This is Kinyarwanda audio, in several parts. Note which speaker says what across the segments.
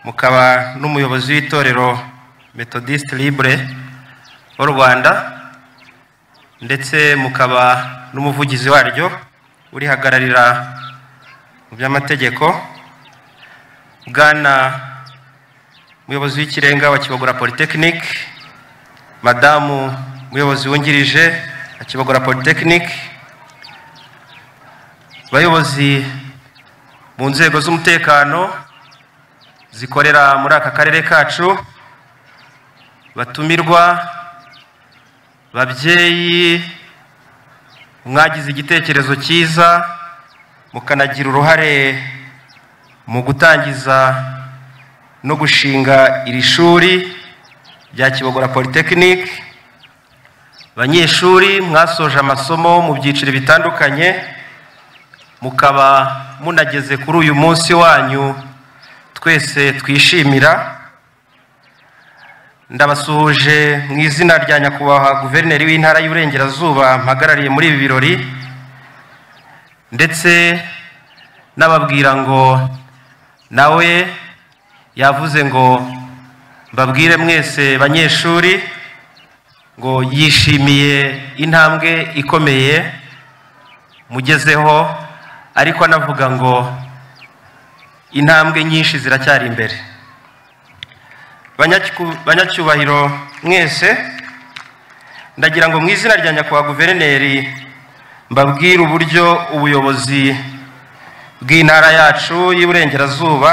Speaker 1: mukaba n'umuyobozi w'itorero Methodist Libre w'u Rwanda ndetse mukaba n'umuvugizi waryo urihagararira mu by'amategeko, Bwana umuyobozi w'ikirenga wa Kibogora Polytechnic, Madamu umuyobozi wungirije wa Kibogora Polytechnic, bayobozi mu nzego z'umutekano zikorera muri aka karere kacu, batumirwa, babyeyi mwagize igitekerezo cyiza mukanagira uruhare mu gutangiza no gushinga iri shuri rya Kibogora Polytechnic, abanyeshuri mwasoje amasomo mu byiciro bitandukanye, mukaba munageze kuri uyu munsi wanyu twese twishimira. Ndabasuhuje mu izina rya nyakubahwa Guverineri w'Intara y'Uburengerazuba mpagarariye muri ibi birori, ndetse nababwira ngo nawe yavuze ngo mbabwire mwese banyeshuri ngo yishimiye intambwe ikomeye mugezeho, ariko anavuga ngo intambwe nyinshi ziracyari imbere. Banyacyubahiro mwese, ndagira ngo mu izina rya nyakubahwa Guverineri mbabwire uburyo ubuyobozi bw'intara yacu y'Iburengerazuba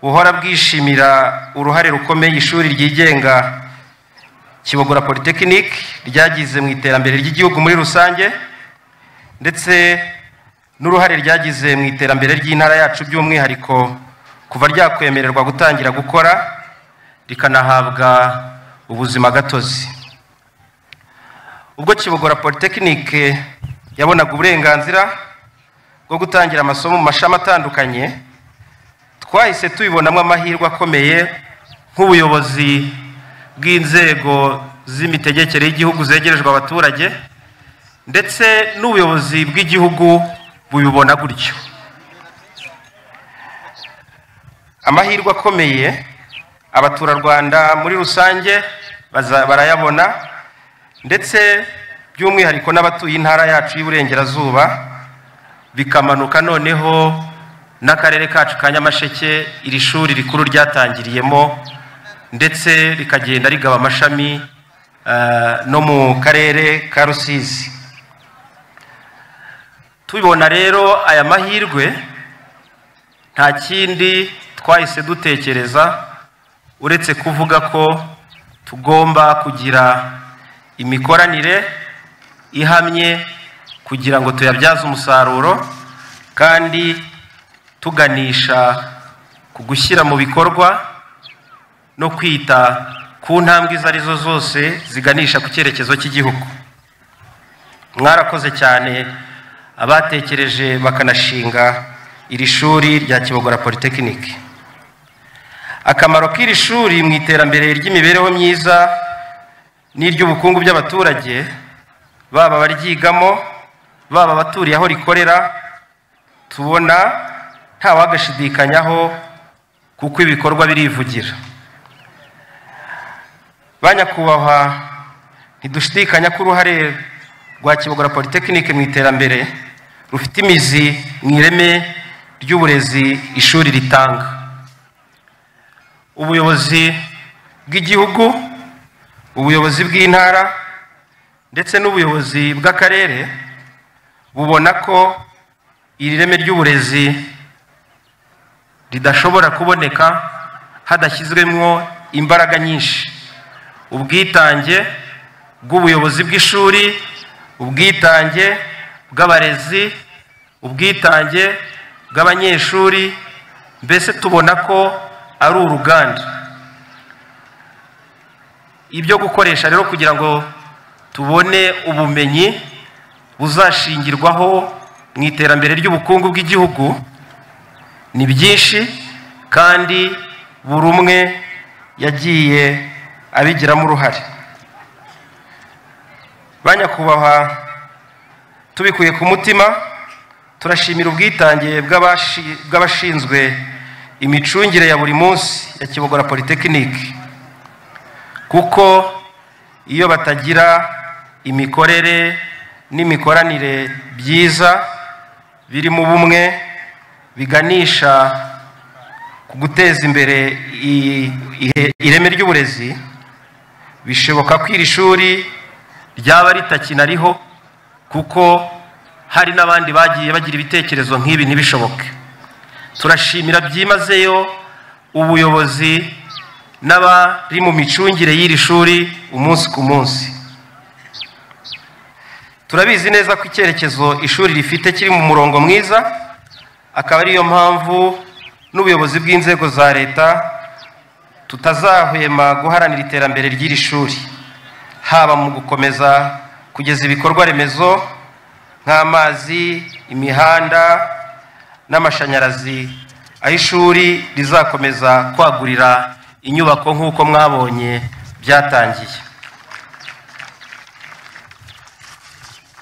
Speaker 1: buhora bwishimira uruhare rukomeye ishuri ryigenga Kibogora Polytechnic ryagize mu iterambere ry'igihugu muri rusange, ndetse n'uruhare ryagize mu iterambere ry'intara yacu by'umwihariko kuva ryakwemererwa gutangira gukora rikanahabwa ubuzima gatozi. Ubwo Kibogora Polytechnic yabonaga uburenganzira bwo gutangira amasomo mu mashami atandukanye, twahise tubibonamo amahirwe akomeye nk'ubuyobozi bw'inzego z'imitegekere y'igihugu zegerejwe abaturage, ndetse n'ubuyobozi bw'igihugu bubibona gutyo. Amahirwe akomeye abaturarwanda muri rusange barayabona, ndetse by'umwihariko n'abatuye intara yacu y'Iburengerazuba, bikamanuka noneho n'akarere kacu ka Nyamasheke iri shuri rikuru ryatangiriyemo, ndetse rikagenda rigaba amashami no mu karere ka Rusizi. Tubibona rero aya mahirwe, nta kindi twahise dutekereza uretse kuvuga ko tugomba kugira imikoranire ihamye kugira ngo tuyabyaze umusaruro, kandi tuganisha ku gushyira mu bikorwa no kwita ku ntambwe izo arizo zose ziganisha ku cyerekezo cy'igihugu. Mwarakoze cyane abatekereje bakanashinga iri shuri rya Kibogora Polytechnic. Akamaro k'iri shuri mu iterambere ry'imibereho myiza n'iry'ubukungu by'abaturage, baba baryigamo baba baturiye aho rikorera, tubona nta wagashidikanyaho kuko ibikorwa birivugira. Banyakubahwa, ntidushidikanya ko uruhare rwa Kibogora Polytechnic mu iterambere rufite imizi mu ireme ry'uburezi ishuri ritanga. Ubuyobozi bw'igihugu, ubuyobozi bw'intara, ndetse n'ubuyobozi bw'akarere bubona ko iri reme ry'uburezi ridashobora kuboneka hadashyizwemo imbaraga nyinshi. Ubwitange bw'ubuyobozi bw'ishuri, ubwitange bw'abarezi, ubwitange bw'abanyeshuri, mbese tubona ko ari uruganda. Ibyo gukoresha rero kugira ngo tubone ubumenyi buzashingirwaho mu iterambere ry'ubukungu bw'igihugu ni byinshi, kandi buri umwe yagiye abigiramo uruhare. Banyakubahwa, tubikuye ku mutima turashimira ubwitange bw'abashinzwe imicungire ya buri munsi ya Kibogora Polytechnic, kuko iyo batagira imikorere n'imikoranire byiza biri mu bumwe biganisha ku guteza imbere ireme ry'uburezi, bishoboka ko iri shuri ryaba ritakinariho, kuko hari n'abandi bagiye bagira ibitekerezo nk'ibi ntibishoboke. Turashimira byimazeyo ubuyobozi n'abari mu micungire y'iri shuri umunsi ku munsi. Turabizi neza ko icyerekezo ishuri rifite kiri mu murongo mwiza, akaba ariyo mpamvu n'ubuyobozi bw'inzego za leta tutazahwema guharanira iterambere ry'iri shuri, haba mu gukomeza kugeza ibikorwa remezo nk'amazi, imihanda n'amashanyarazi, aho ishuri rizakomeza kwagurira inyubako nk'uko mwabonye byatangiye.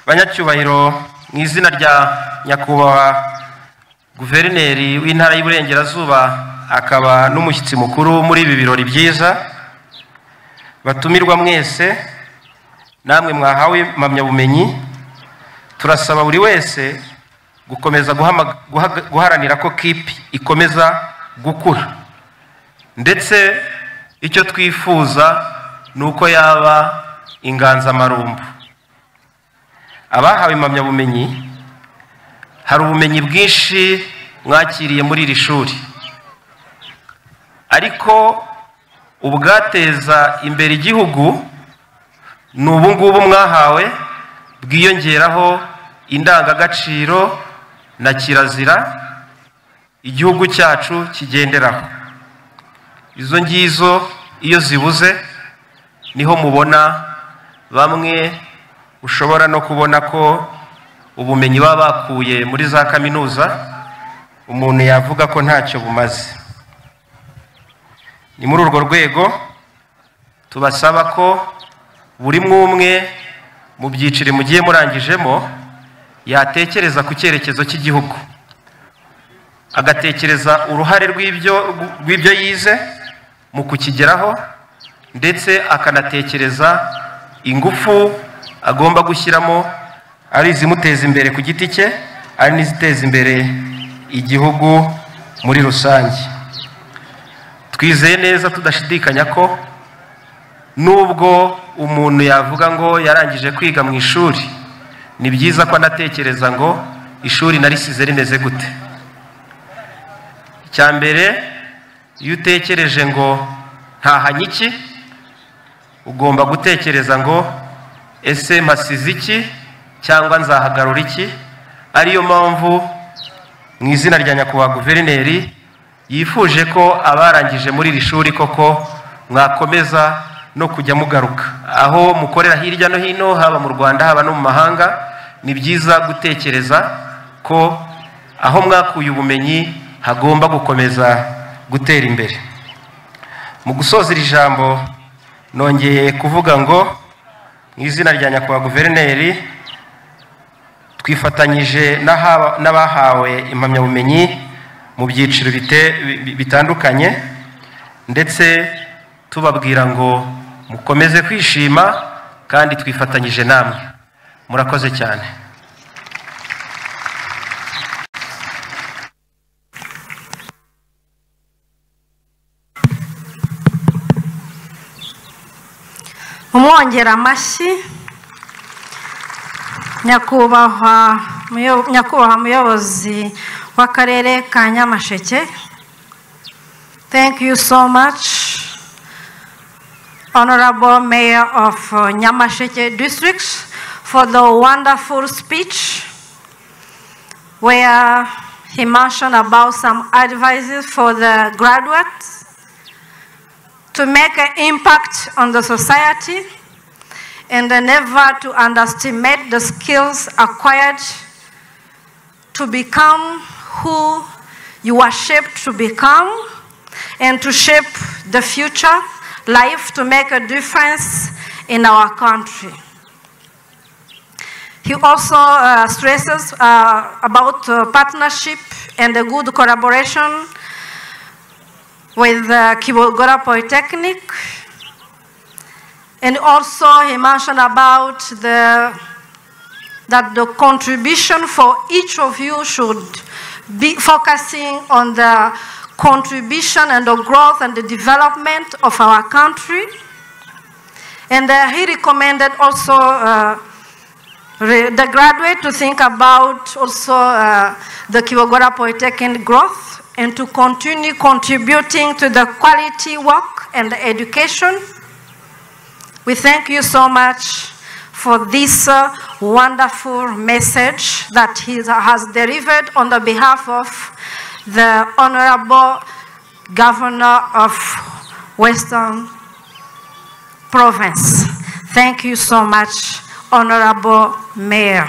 Speaker 1: Banyacyubahiro, mu izina rya nyakubahwa Guverineri w'Intara y'Iburengerazuba akaba n'umushyitsi mukuru muri ibi birori byiza, batumirwa mwese namwe mwahawe impamyabumenyi, turasaba buri wese gukomeza guharanira ko KIP ikomeza gukura, ndetse icyo twifuza ni uko yaba inganzamarumbu. Abahawe impamyabumenyi, hari ubumenyi bwinshi mwakiriye muri iri shuri, ariko ubwateza imbere igihugu ni ubu ngubu mwahawe, bwiyongeraho indangagaciro na kirazira igihugu cyacu kigenderaho. Izo ngizo iyo zibuze niho mubona bamwe ushobora no kubona ko ubumenyi baba bakuye muri za kaminuza umuntu yavuga ko ntacyo bumaze. Ni muri urwo rwego tubasaba ko buri umwe mu byiciro mugiye murangijemo yatekereza ku cyerekezo cy'igihugu, agatekereza uruhare rw'ibyo yize mu kukigeraho, ndetse akanatekereza ingufu agomba gushyiramo, ari izimuteza imbere ku giti cye, ari n'iziteza imbere igihugu muri rusange. Twizeye neza tudashidikanya ko nubwo umuntu yavuga ngo yarangije kwiga mu ishuri, ni byiza ko anatekereza ngo ishuri narisize rimeze gute. Icya mbere, iyo utekereje ngo ntahanye iki, ugomba gutekereza ngo ese mpasize iki cyangwa nzahagarura iki. Ariyo mpamvu mu izina rya nyakubahwa Guverineri yifuje ko abarangije muri iri shuri koko mwakomeza no kujya mugaruka aho mukorera hirya no hino, haba mu Rwanda haba no mu mahanga. Ni byiza gutekereza ko aho mwakuye ubumenyi hagomba gukomeza gutera imbere. Mu gusoza iri jambo nongeye kuvuga ngo mu izina rya nyakubahwa Guverineri twifatanyije n'abahawe impamyabumenyi mu byiciro bitandukanye, ndetse tubabwira ngo mukomeze kwishima kandi twifatanyije namwe. Murakoze cyane.
Speaker 2: Umwongera amashyi nyakubahwa muyobozi w'akarere ka Nyamasheke. Thank you so much, Honorable Mayor of Nyamasheke District, for the wonderful speech where he mentioned about some advices for the graduates to make an impact on the society and never to underestimate the skills acquired to become who you are shaped to become and to shape the future life to make a difference in our country. He also stresses about partnership and the good collaboration with Kibogora Polytechnic. And also he mentioned about that the contribution for each of you should be focusing on the contribution and the growth and the development of our country. And he recommended also the graduate to think about also the Kibogora Polytechnic growth and to continue contributing to the quality work and the education. We thank you so much for this wonderful message that he has delivered on the behalf of the Honorable Governor of Western Province. Thank you so much, Honorable Mayor.